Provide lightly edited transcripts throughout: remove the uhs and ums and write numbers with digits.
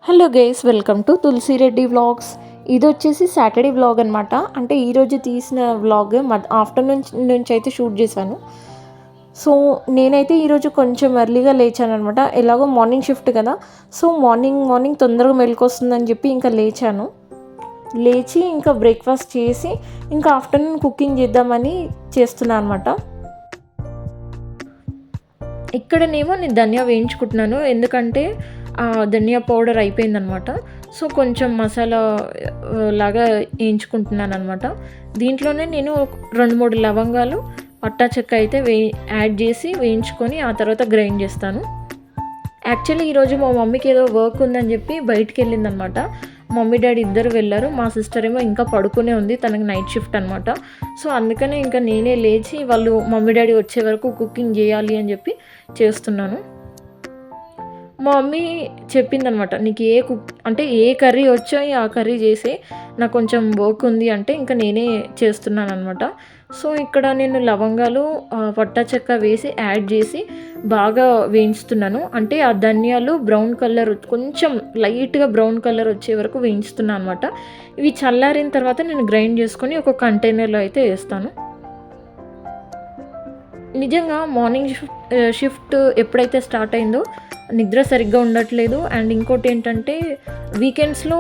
Hello guys, welcome to Tulasi Reddy vlogs. ఇది వచ్చేసి Saturday vlog అనమాట. అంటే ఈరోజు తీసిన వ్లాగ్ ఆఫ్టర్నూన్ నుంచి అయితే షూట్ చేశాను. సో నేనైతే ఈరోజు కొంచెం ఎర్లీగా లేచాను అనమాట. ఎలాగో మార్నింగ్ షిఫ్ట్ కదా, సో మార్నింగ్ తొందరగా మెలకొస్తుందని చెప్పి ఇంకా లేచి ఇంకా బ్రేక్ఫాస్ట్ చేసి ఇంకా ఆఫ్టర్నూన్ కుకింగ్ చేద్దామని చేస్తున్నాను అనమాట. ఇక్కడనేమో నేను ధనియా వేయించుకుంటున్నాను, ఎందుకంటే ధనియా పౌడర్ అయిపోయిందనమాట. సో కొంచెం మసాలా లాగా వేయించుకుంటున్నాను అనమాట. దీంట్లోనే నేను 2-3 లవంగాలు, పట్టా చెక్క అయితే యాడ్ చేసి వేయించుకొని ఆ తర్వాత గ్రైండ్ చేస్తాను. యాక్చువల్లీ ఈరోజు మా మమ్మీకి ఏదో వర్క్ ఉందని చెప్పి బయటికి వెళ్ళిందనమాట. మమ్మీ డాడీ ఇద్దరు వెళ్ళారు. మా సిస్టర్ ఏమో ఇంకా పడుకునే ఉంది, తనకి నైట్ షిఫ్ట్ అనమాట. సో అందుకనే ఇంకా నేనే లేచి వాళ్ళు మమ్మీ డాడీ వచ్చే వరకు కుకింగ్ చేయాలి అని చెప్పి చేస్తున్నాను. మా మమ్మీ చెప్పిందనమాట, నీకు ఏ కర్రీ వచ్చో ఆ కర్రీ చేసి నాకు కొంచెం వర్క్ ఉంది అంటే ఇంకా నేనే చేస్తున్నాను అనమాట. సో ఇక్కడ నేను లవంగాలు, పట్టా చెక్క వేసి యాడ్ చేసి బాగా వేయించుతున్నాను. అంటే ఆ ధనియాలు బ్రౌన్ కలర్, కొంచెం లైట్గా బ్రౌన్ కలర్ వచ్చే వరకు వేయించుతున్నాను అనమాట. ఇవి చల్లారిన తర్వాత నేను గ్రైండ్ చేసుకొని ఒక కంటైనర్లో అయితే వేస్తాను. నిజంగా మార్నింగ్ షిఫ్ట్ ఎప్పుడైతే స్టార్ట్ అయిందో నిద్ర సరిగ్గా ఉండట్లేదు. అండ్ ఇంకోటి ఏంటంటే వీకెండ్స్లో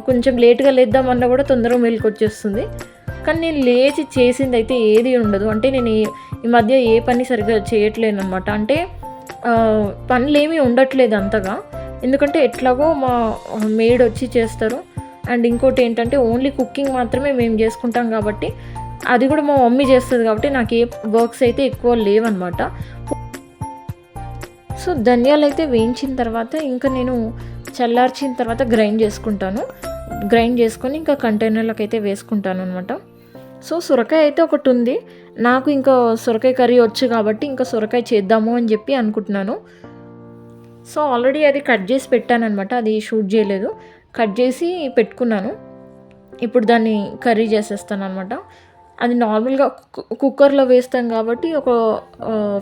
కొంచెం లేట్గా లేద్దామన్నా కూడా తొందరగా మెలకు వచ్చేస్తుంది. కానీ నేను లేచి చేసింది అయితే ఏది ఉండదు. అంటే నేను ఈ మధ్య ఏ పని సరిగ్గా చేయట్లేను అనమాట. అంటే పనులు ఏమీ ఉండట్లేదు అంతగా, ఎందుకంటే ఎట్లాగో మా మేడ్ వచ్చి చేస్తారు. అండ్ ఇంకోటి ఏంటంటే ఓన్లీ కుకింగ్ మాత్రమే మేము చేసుకుంటాం కాబట్టి, అది కూడా మా మమ్మీ చేస్తుంది కాబట్టి నాకు ఏ వర్క్స్ అయితే ఎక్కువ లేవన్నమాట. సో ధనియాలు అయితే వేయించిన తర్వాత ఇంకా నేను చల్లార్చిన తర్వాత గ్రైండ్ చేసుకొని ఇంకా కంటైనర్లకు అయితే వేసుకుంటాను అనమాట. సో సొరకాయ అయితే ఒకటి ఉంది నాకు, ఇంకా సొరకాయ కర్రీ వచ్చు కాబట్టి ఇంకా సొరకాయ చేద్దాము అని చెప్పి అనుకుంటున్నాను. సో ఆల్రెడీ అది కట్ చేసి పెట్టాను అనమాట, అది షూట్ చేయలేదు, కట్ చేసి పెట్టుకున్నాను. ఇప్పుడు దాన్ని కర్రీ చేసేస్తాను అనమాట. అది నార్మల్గా కుక్కర్లో వేస్తాం కాబట్టి ఒక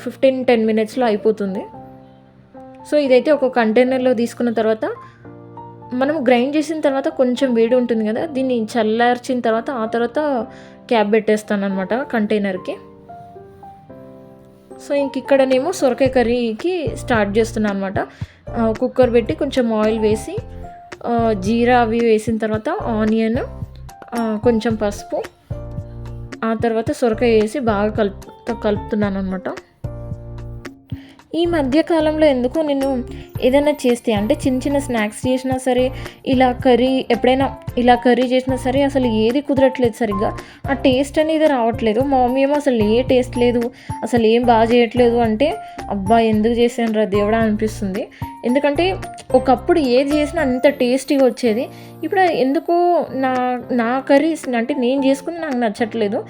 15-10 మినిట్స్లో అయిపోతుంది. సో ఇదైతే ఒక కంటైనర్లో తీసుకున్న తర్వాత మనం గ్రైండ్ చేసిన తర్వాత కొంచెం వేడి ఉంటుంది కదా, దీన్ని చల్లార్చిన తర్వాత ఆ తర్వాత క్యాప్ పెట్టేస్తాను అనమాట కంటైనర్కి. సో ఇక్కడనేమో సొరకాయ కర్రీకి స్టార్ట్ చేస్తున్నాను అనమాట. కుక్కర్ పెట్టి కొంచెం ఆయిల్ వేసి జీరా అవి వేసిన తర్వాత ఆనియన్, కొంచెం పసుపు, ఆ తర్వాత సొరకాయ వేసి బాగా కలుపుతున్నాను అనమాట. ఈ మధ్యకాలంలో ఎందుకు నేను ఏదైనా చేస్తే, అంటే చిన్న స్నాక్స్ చేసినా సరే, ఎప్పుడైనా ఇలా కర్రీ చేసినా సరే అసలు ఏది కుదరట్లేదు సరిగ్గా, ఆ టేస్ట్ అనేది రావట్లేదు. మా మమ్మీ ఏమో అసలు ఏ టేస్ట్ లేదు, అసలు ఏం బాగా చేయట్లేదు అంటే, అబ్బా ఎందుకు చేశాను రా దేవుడా అనిపిస్తుంది. ఎందుకంటే ఒకప్పుడు ఏది చేసినా అంత టేస్టీగా వచ్చేది. ఇప్పుడు ఎందుకో నా కర్రీస్ అంటే నేను చేసుకుని నాకు నచ్చట్లేదు.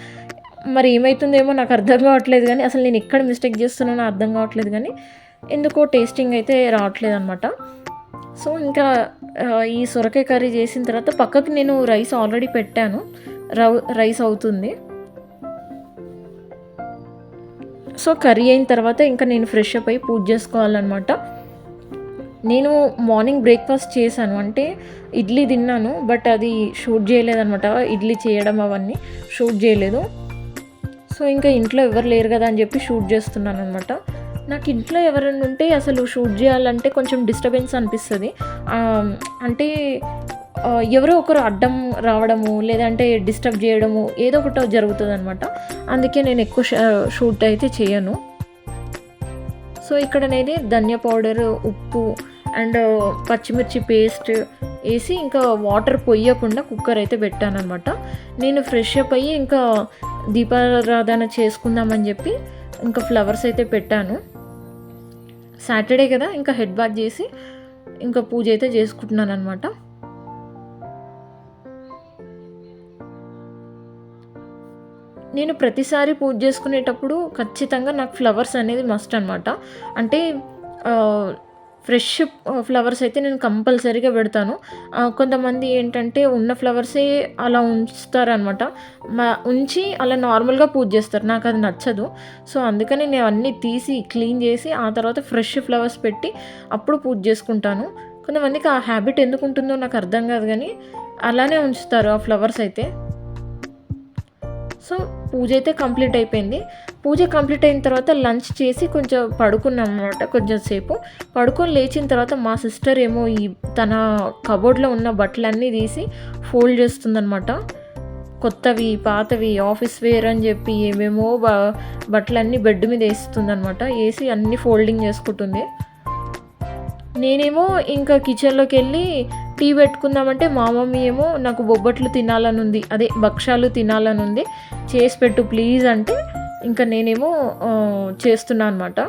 మరి ఏమవుతుందేమో నాకు అర్థం కావట్లేదు, కానీ అసలు నేను ఎక్కడ మిస్టేక్ చేస్తున్నానో అర్థం కావట్లేదు, కానీ ఎందుకో టేస్టింగ్ అయితే రావట్లేదు అనమాట. సో ఇంకా ఈ సొరకాయ కర్రీ చేసిన తర్వాత పక్కకి నేను రైస్ ఆల్రెడీ పెట్టాను, రైస్ అవుతుంది. సో కర్రీ అయిన తర్వాత ఇంకా నేను ఫ్రెష్ అప్ అయ్యి పూజ చేసుకోవాలన్నమాట. నేను మార్నింగ్ బ్రేక్ఫాస్ట్ చేశాను, అంటే ఇడ్లీ తిన్నాను, బట్ అది షూట్ చేయలేదన్నమాట. ఇడ్లీ చేయడం అవన్నీ షూట్ చేయలేదు. సో ఇంకా ఇంట్లో ఎవరు లేరు కదా అని చెప్పి షూట్ చేస్తున్నాను అనమాట. నాకు ఇంట్లో ఎవరైనా ఉంటే అసలు షూట్ చేయాలంటే కొంచెం డిస్టర్బెన్స్ అనిపిస్తుంది. అంటే ఎవరో ఒకరు అడ్డం రావడము, లేదంటే డిస్టర్బ్ చేయడము, ఏదో ఒకటి జరుగుతుంది అనమాట. అందుకే నేను ఎక్కువ షూట్ అయితే చేయను. సో ఇక్కడ నేను ధనియా పౌడర్, ఉప్పు అండ్ పచ్చిమిర్చి పేస్ట్ వేసి ఇంకా వాటర్ పొయ్యకుండా కుక్కర్ అయితే పెట్టాను అనమాట. నేను ఫ్రెష్ అప్ అయ్యి ఇంకా దీపారాధన చేసుకుందామని చెప్పి ఇంకా ఫ్లవర్స్ అయితే పెట్టాను. సాటర్డే కదా, ఇంకా హెడ్ బాత్ చేసి ఇంకా పూజ అయితే చేసుకుంటున్నాను అనమాట. నేను ప్రతిసారి పూజ చేసుకునేటప్పుడు ఖచ్చితంగా నాకు ఫ్లవర్స్ అనేది మస్ట్ అనమాట. అంటే ఫ్రెష్ ఫ్లవర్స్ అయితే నేను కంపల్సరీగా పెడతాను. కొంతమంది ఏంటంటే ఉన్న ఫ్లవర్సే అలా ఉంచుతారనమాట, ఉంచి అలా నార్మల్గా పూజ చేస్తారు. నాకు అది నచ్చదు. సో అందుకని నేను అన్నీ తీసి క్లీన్ చేసి ఆ తర్వాత ఫ్రెష్ ఫ్లవర్స్ పెట్టి అప్పుడు పూజ చేసుకుంటాను. కొంతమందికి ఆ హ్యాబిట్ ఎందుకు ఉంటుందో నాకు అర్థం కాదు కానీ అలానే ఉంచుతారు ఆ ఫ్లవర్స్ అయితే. సో పూజ అయితే కంప్లీట్ అయిపోయింది. పూజ కంప్లీట్ అయిన తర్వాత లంచ్ చేసి కొంచెం పడుకున్నాం అనమాట. కొంచెం సేపు పడుకొని లేచిన తర్వాత మా సిస్టర్ ఏమో తన కబోర్డ్లో ఉన్న బట్టలన్నీ తీసి ఫోల్డ్ చేస్తుందనమాట. కొత్తవి, పాతవి, ఆఫీస్ వేర్ అని చెప్పి ఏమేమో బట్టలన్నీ బెడ్ మీద వేస్తుందనమాట. వేసి అన్నీ ఫోల్డింగ్ చేసుకుంటుంది. నేనేమో ఇంకా కిచెన్లోకి వెళ్ళి టీ పెట్టుకుందామంటే మా మమ్మీ ఏమో నాకు బొబ్బట్లు తినాలని ఉంది, అదే భక్షాలు తినాలని ఉంది, చేసి పెట్టు ప్లీజ్ అంటే ఇంకా నేనేమో చేస్తున్నా అనమాట.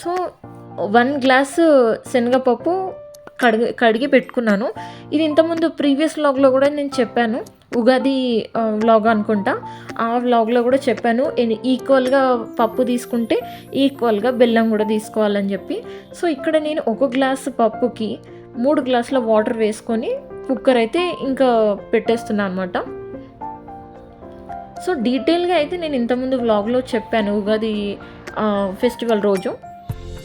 సో 1 గ్లాసు శనగపప్పు కడిగి పెట్టుకున్నాను. ఇది ఇంతకుముందు ప్రీవియస్ వ్లాగ్లో కూడా నేను చెప్పాను, ఉగాది వ్లాగ్ అనుకుంటా. ఆ వ్లాగ్లో కూడా చెప్పాను ఈక్వల్గా పప్పు తీసుకుంటే ఈక్వల్గా బెల్లం కూడా తీసుకోవాలని చెప్పి. సో ఇక్కడ నేను 1 గ్లాసు పప్పుకి 3 గ్లాసుల వాటర్ వేసుకొని కుక్కర్ అయితే ఇంకా పెట్టేస్తున్నాను అనమాట. సో డీటెయిల్గా అయితే నేను ఇంతకుముందు వ్లాగ్లో చెప్పాను ఉగాది ఫెస్టివల్ రోజు.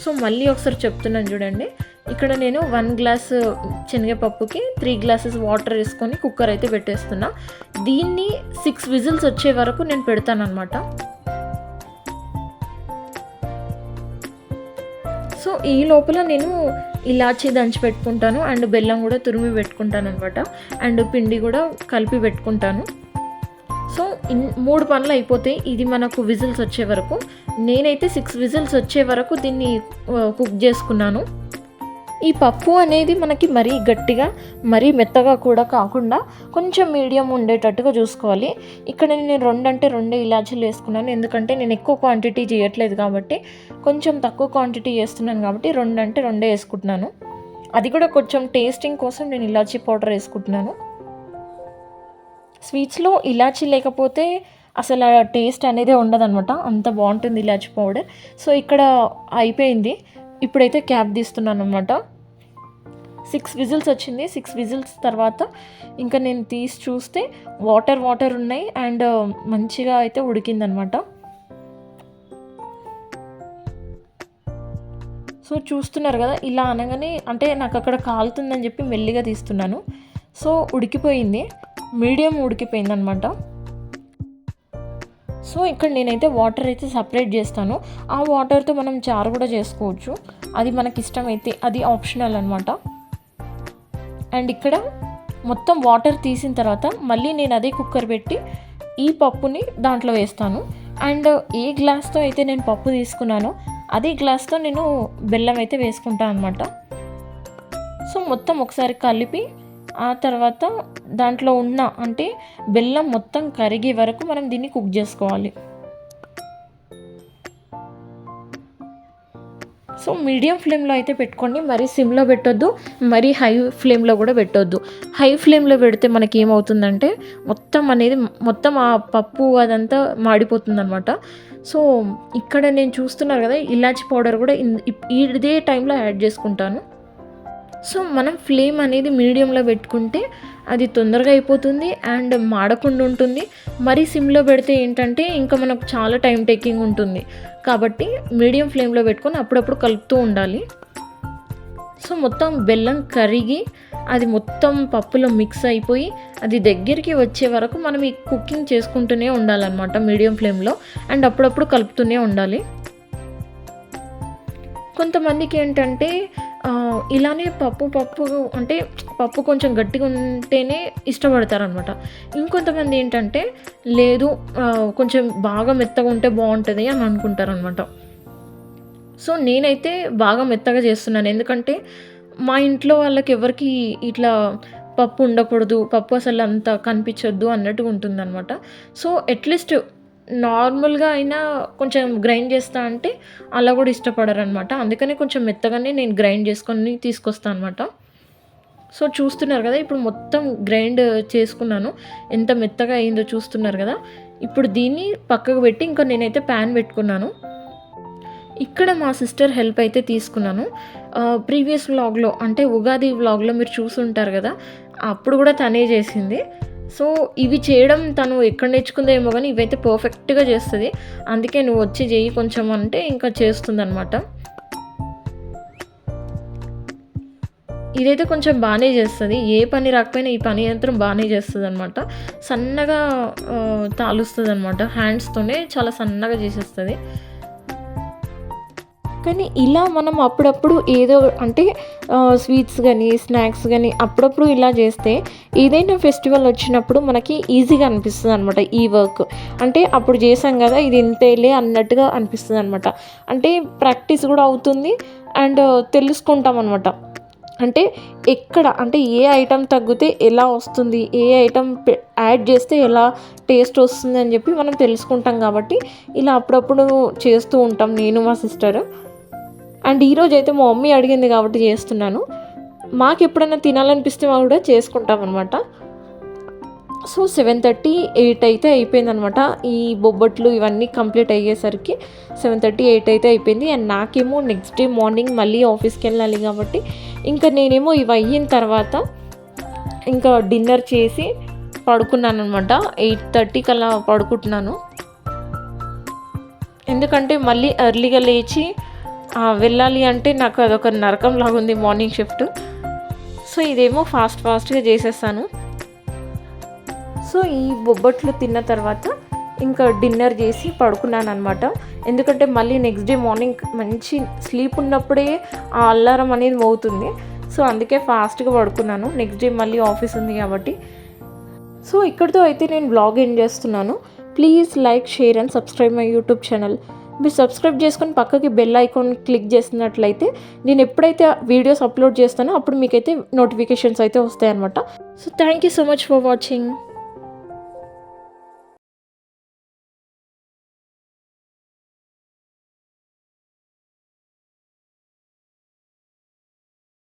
సో మళ్ళీ ఒకసారి చెప్తున్నాను చూడండి. ఇక్కడ నేను 1 గ్లాసు శనగపప్పుకి 3 గ్లాసెస్ వాటర్ వేసుకొని కుక్కర్ అయితే పెట్టేస్తున్నా. దీన్ని 6 విజిల్స్ వచ్చే వరకు నేను పెడతాను అనమాట. సో ఈ లోపల నేను ఇలాచీ దంచి పెట్టుకుంటాను అండ్ బెల్లం కూడా తురిమి పెట్టుకుంటాను అనమాట. అండ్ పిండి కూడా కలిపి పెట్టుకుంటాను. సో 3 పనులు అయిపోతాయి ఇది మనకు విజిల్స్ వచ్చే వరకు. నేనైతే 6 విజిల్స్ వచ్చే వరకు దీన్ని కుక్ చేసుకున్నాను. ఈ పప్పు అనేది మనకి మరీ గట్టిగా మరీ మెత్తగా కూడా కాకుండా కొంచెం మీడియం ఉండేటట్టుగా చూసుకోవాలి. ఇక్కడ నేను 2 అంటే 2 ఇలాచీలు వేసుకున్నాను, ఎందుకంటే నేను ఎక్కువ క్వాంటిటీ చేయట్లేదు కాబట్టి, కొంచెం తక్కువ క్వాంటిటీ చేస్తున్నాను కాబట్టి 2 అంటే 2 వేసుకుంటున్నాను. అది కూడా కొంచెం టేస్టింగ్ కోసం నేను ఇలాచీ పౌడర్ వేసుకుంటున్నాను. స్వీట్స్లో ఇలాచీ లేకపోతే అసలు ఆ టేస్ట్ అనేది ఉండదన్నమాట, అంత బాగుంటుంది ఇలాచీ పౌడర్. సో ఇక్కడ అయిపోయింది. ఇప్పుడైతే క్యాప్ తీస్తున్నాను అనమాట. 6 విజిల్స్ వచ్చింది. 6 విజిల్స్ తర్వాత ఇంకా నేను తీసి చూస్తే వాటర్ ఉన్నాయి అండ్ మంచిగా అయితే ఉడికిందనమాట. సో చూస్తున్నారు కదా, ఇలా అనగానే అంటే నాకు అక్కడ కాలుతుందని చెప్పి మెల్లిగా తీస్తున్నాను. సో ఉడికిపోయింది, మీడియం ఉడికిపోయింది అనమాట. సో ఇక్కడ నేనైతే వాటర్ అయితే సపరేట్ చేస్తాను. ఆ వాటర్తో మనం చారు కూడా చేసుకోవచ్చు, అది మనకి ఇష్టమైతే, అది ఆప్షనల్ అనమాట. అండ్ ఇక్కడ మొత్తం వాటర్ తీసిన తర్వాత మళ్ళీ నేను అదే కుక్కర్ పెట్టి ఈ పప్పుని దాంట్లో వేస్తాను. అండ్ ఏ గ్లాస్తో అయితే నేను పప్పు తీసుకున్నానో అదే గ్లాస్తో నేను బెల్లం అయితే వేసుకుంటాను అనమాట. సో మొత్తం ఒకసారి కలిపి ఆ తర్వాత దాంట్లో ఉన్న అంటే బెల్లం మొత్తం కరిగే వరకు మనం దీన్ని కుక్ చేసుకోవాలి. సో మీడియం ఫ్లేమ్లో అయితే పెట్టుకోండి, మరీ సిమ్లో పెట్టొద్దు, మరీ హై ఫ్లేమ్లో కూడా పెట్టొద్దు. హై ఫ్లేమ్లో పెడితే మనకి ఏమవుతుందంటే మొత్తం ఆ పప్పు అదంతా మాడిపోతుంది అనమాట. సో ఇక్కడ నేను చూస్తున్నారు కదా, ఇలాచీ పౌడర్ కూడా ఇదే టైంలో యాడ్ చేసుకుంటాను. సో మనం ఫ్లేమ్ అనేది మీడియంలో పెట్టుకుంటే అది తొందరగా అయిపోతుంది అండ్ మాడకుండా ఉంటుంది. మరీ సిమ్లో పెడితే ఏంటంటే ఇంకా మనకు చాలా టైం టేకింగ్ ఉంటుంది, కాబట్టి మీడియం ఫ్లేమ్లో పెట్టుకొని అప్పుడప్పుడు కలుపుతూ ఉండాలి. సో మొత్తం బెల్లం కరిగి అది మొత్తం పప్పులో మిక్స్ అయిపోయి అది దగ్గరికి వచ్చే వరకు మనం ఈ కుకింగ్ చేసుకుంటూనే ఉండాలన్నమాట మీడియం ఫ్లేమ్లో, అండ్ అప్పుడప్పుడు కలుపుతూనే ఉండాలి. కొంతమందికి ఏంటంటే ఇలానే పప్పు అంటే పప్పు కొంచెం గట్టిగా ఉంటేనే ఇష్టపడతారనమాట. ఇంకొంతమంది ఏంటంటే లేదు కొంచెం బాగా మెత్తగా ఉంటే బాగుంటుంది అని అనుకుంటారనమాట. సో నేనైతే బాగా మెత్తగా చేస్తున్నాను, ఎందుకంటే మా ఇంట్లో వాళ్ళకి ఎవరికి ఇట్లా పప్పు ఉండకూడదు, పప్పు అసలు అంత కనిపించొద్దు అన్నట్టుగా ఉంటుందన్నమాట. సో అట్లీస్ట్ నార్మల్గా అయినా కొంచెం గ్రైండ్ చేస్తా అంటే అలా కూడా ఇష్టపడరు అనమాట. అందుకనే కొంచెం మెత్తగానే నేను గ్రైండ్ చేసుకొని తీసుకొస్తాను అనమాట. సో చూస్తున్నారు కదా, ఇప్పుడు మొత్తం గ్రైండ్ చేసుకున్నాను, ఎంత మెత్తగా అయిందో చూస్తున్నారు కదా. ఇప్పుడు దీన్ని పక్కకు పెట్టి ఇంకా నేనైతే ప్యాన్ పెట్టుకున్నాను. ఇక్కడ మా సిస్టర్ హెల్ప్ అయితే తీసుకున్నాను. ప్రీవియస్ వ్లాగ్లో అంటే ఉగాది వ్లాగ్లో మీరు చూసుంటారు కదా, అప్పుడు కూడా తనే చేసింది. సో ఇవి చేయడం తను ఎక్కడ నేర్చుకుందో ఏమో కానీ ఇవైతే పర్ఫెక్ట్గా చేస్తుంది, అందుకే నువ్వు వచ్చి చెయ్యి కొంచెం అంటే ఇంకా చేస్తుంది అనమాట. ఇదైతే కొంచెం బాగానే చేస్తుంది. ఏ పని రాకపోయినా ఈ పని యంత్రం బాగానే చేస్తుంది అనమాట. సన్నగా తాలుస్తుంది అనమాట. హ్యాండ్స్తోనే చాలా సన్నగా చేసేస్తుంది. కానీ ఇలా మనం అప్పుడప్పుడు ఏదో అంటే స్వీట్స్ కానీ స్నాక్స్ కానీ అప్పుడప్పుడు ఇలా చేస్తే ఏదైనా ఫెస్టివల్ వచ్చినప్పుడు మనకి ఈజీగా అనిపిస్తుంది అనమాట ఈ వర్క్. అంటే అప్పుడు చేసాం కదా ఇది ఇంతేలే అన్నట్టుగా అనిపిస్తుంది అనమాట. అంటే ప్రాక్టీస్ కూడా అవుతుంది అండ్ తెలుసుకుంటాం అనమాట. అంటే ఎక్కడ అంటే ఏ ఐటెం తగ్గితే ఎలా వస్తుంది, ఏ ఐటెం యాడ్ చేస్తే ఎలా టేస్ట్ వస్తుంది అని చెప్పి మనం తెలుసుకుంటాం. కాబట్టి ఇలా అప్పుడప్పుడు చేస్తూ ఉంటాం నేను మా సిస్టర్. అండ్ ఈరోజు అయితే మా మమ్మీ అడిగింది కాబట్టి చేస్తున్నాను. మాకు ఎప్పుడైనా తినాలనిపిస్తే మాకు కూడా చేసుకుంటాం అనమాట. సో 7:30, 8 అయితే అయిపోయిందనమాట. ఈ బొబ్బట్లు ఇవన్నీ కంప్లీట్ అయ్యేసరికి 7:30, 8 అయితే అయిపోయింది. అండ్ నాకేమో నెక్స్ట్ డే మార్నింగ్ మళ్ళీ ఆఫీస్కి వెళ్ళాలి కాబట్టి ఇంకా నేనేమో ఇవి అయిన తర్వాత ఇంకా డిన్నర్ చేసి పడుకున్నాను అనమాట. 8:30 కల్లా పడుకుంటున్నాను. ఎందుకంటే మళ్ళీ ఎర్లీగా లేచి వెళ్ళాలి అంటే నాకు అదొక నరకం లాగా ఉంది మార్నింగ్ షిఫ్ట్. సో ఇదేమో ఫాస్ట్గా చేసేస్తాను. సో ఈ బొబ్బట్లు తిన్న తర్వాత ఇంకా డిన్నర్ చేసి పడుకున్నాను అనమాట. ఎందుకంటే మళ్ళీ నెక్స్ట్ డే మార్నింగ్ మంచి స్లీప్ ఉన్నప్పుడే ఆ అలారం అనేది మోగుతుంది. సో అందుకే ఫాస్ట్గా పడుకున్నాను. నెక్స్ట్ డే మళ్ళీ ఆఫీస్ ఉంది కాబట్టి. సో ఇక్కడితో అయితే నేను బ్లాగ్ ఎండ్ చేస్తున్నాను. Please like, share and subscribe my YouTube channel. మీరు సబ్స్క్రైబ్ చేసుకొని పక్కకి బెల్ ఐకాన్ క్లిక్ చేసినట్లయితే నేను ఎప్పుడైతే వీడియోస్ అప్లోడ్ చేస్తానో అప్పుడు మీకైతే నోటిఫికేషన్స్ అయితే వస్తాయన్నమాట. So thank you so much for watching.